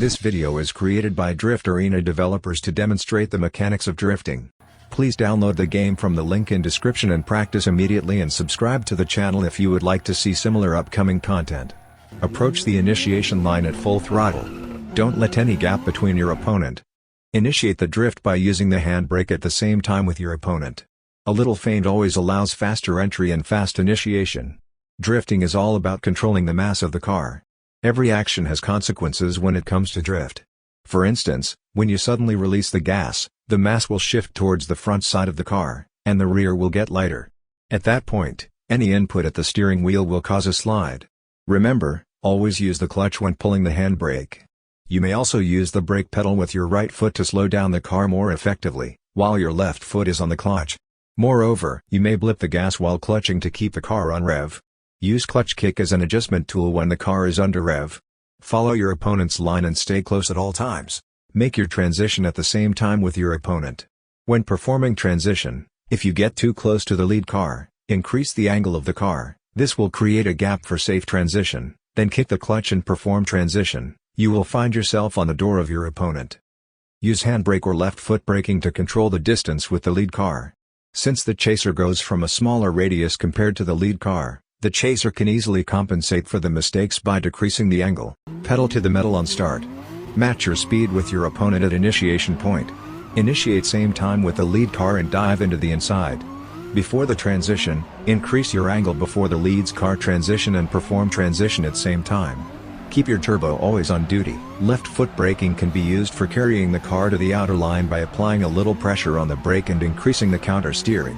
This video is created by Drift Arena developers to demonstrate the mechanics of drifting. Please download the game from the link in description and practice immediately, and subscribe to the channel if you would like to see similar upcoming content. Approach the initiation line at full throttle. Don't let any gap between your opponent. Initiate the drift by using the handbrake at the same time with your opponent. A little feint always allows faster entry and fast initiation. Drifting is all about controlling the mass of the car. Every action has consequences when it comes to drift. For instance, when you suddenly release the gas, the mass will shift towards the front side of the car, and the rear will get lighter. At that point, any input at the steering wheel will cause a slide. Remember, always use the clutch when pulling the handbrake. You may also use the brake pedal with your right foot to slow down the car more effectively, while your left foot is on the clutch. Moreover, you may blip the gas while clutching to keep the car on rev. Use clutch kick as an adjustment tool when the car is under rev. Follow your opponent's line and stay close at all times. Make your transition at the same time with your opponent. When performing transition, if you get too close to the lead car, increase the angle of the car. This will create a gap for safe transition. Then kick the clutch and perform transition. You will find yourself on the door of your opponent. Use handbrake or left foot braking to control the distance with the lead car. Since the chaser goes from a smaller radius compared to the lead car, the chaser can easily compensate for the mistakes by decreasing the angle. Pedal to the metal on start. Match your speed with your opponent at initiation point. Initiate same time with the lead car and dive into the inside. Before the transition, increase your angle before the lead's car transition and perform transition at same time. Keep your turbo always on duty. Left foot braking can be used for carrying the car to the outer line by applying a little pressure on the brake and increasing the counter steering.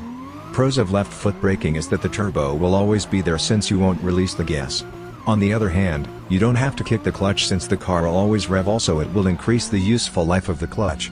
Pros of left foot braking is that the turbo will always be there since you won't release the gas. On the other hand, you don't have to kick the clutch since the car will always rev, also it will increase the useful life of the clutch.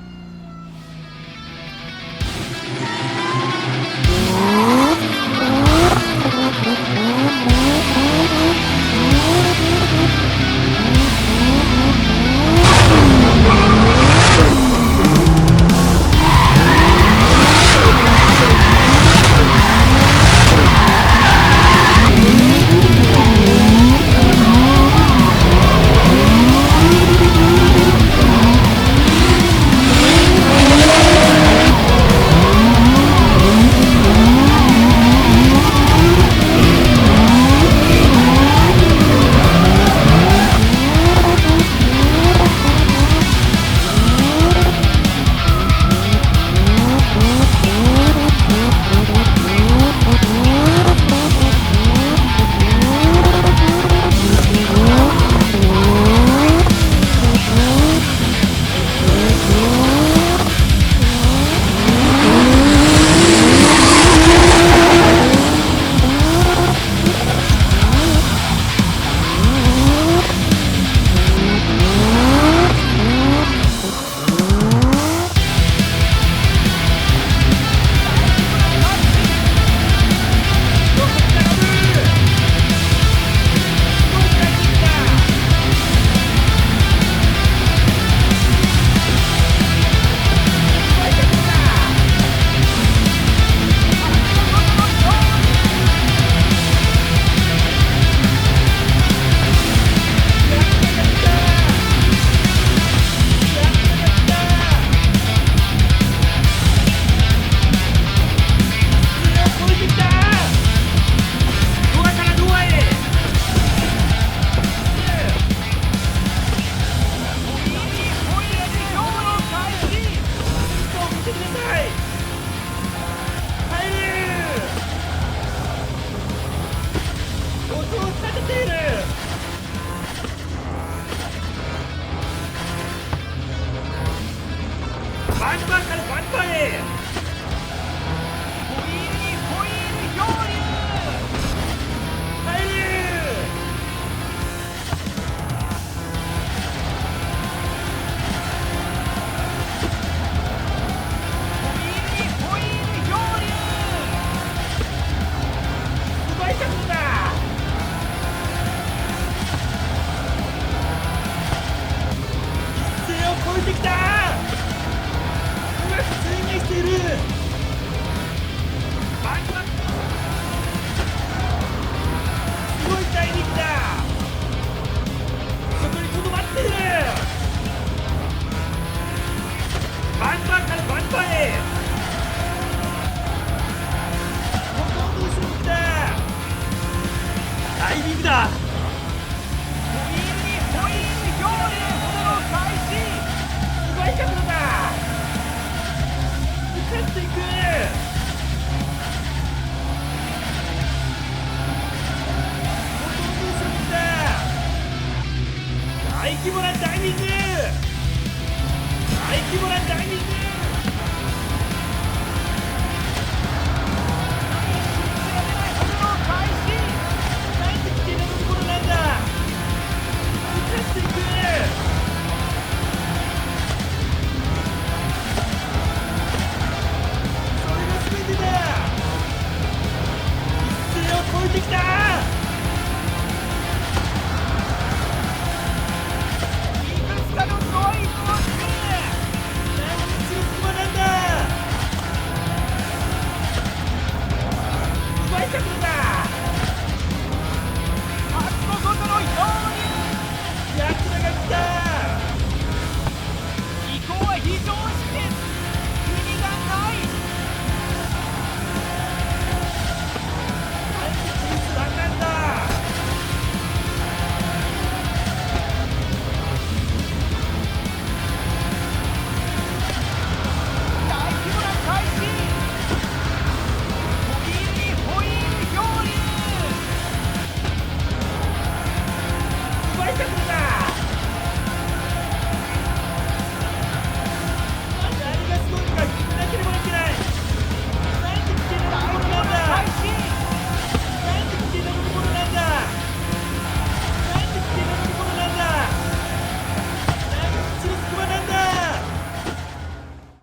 規模なダイビング、大規模なダイビング。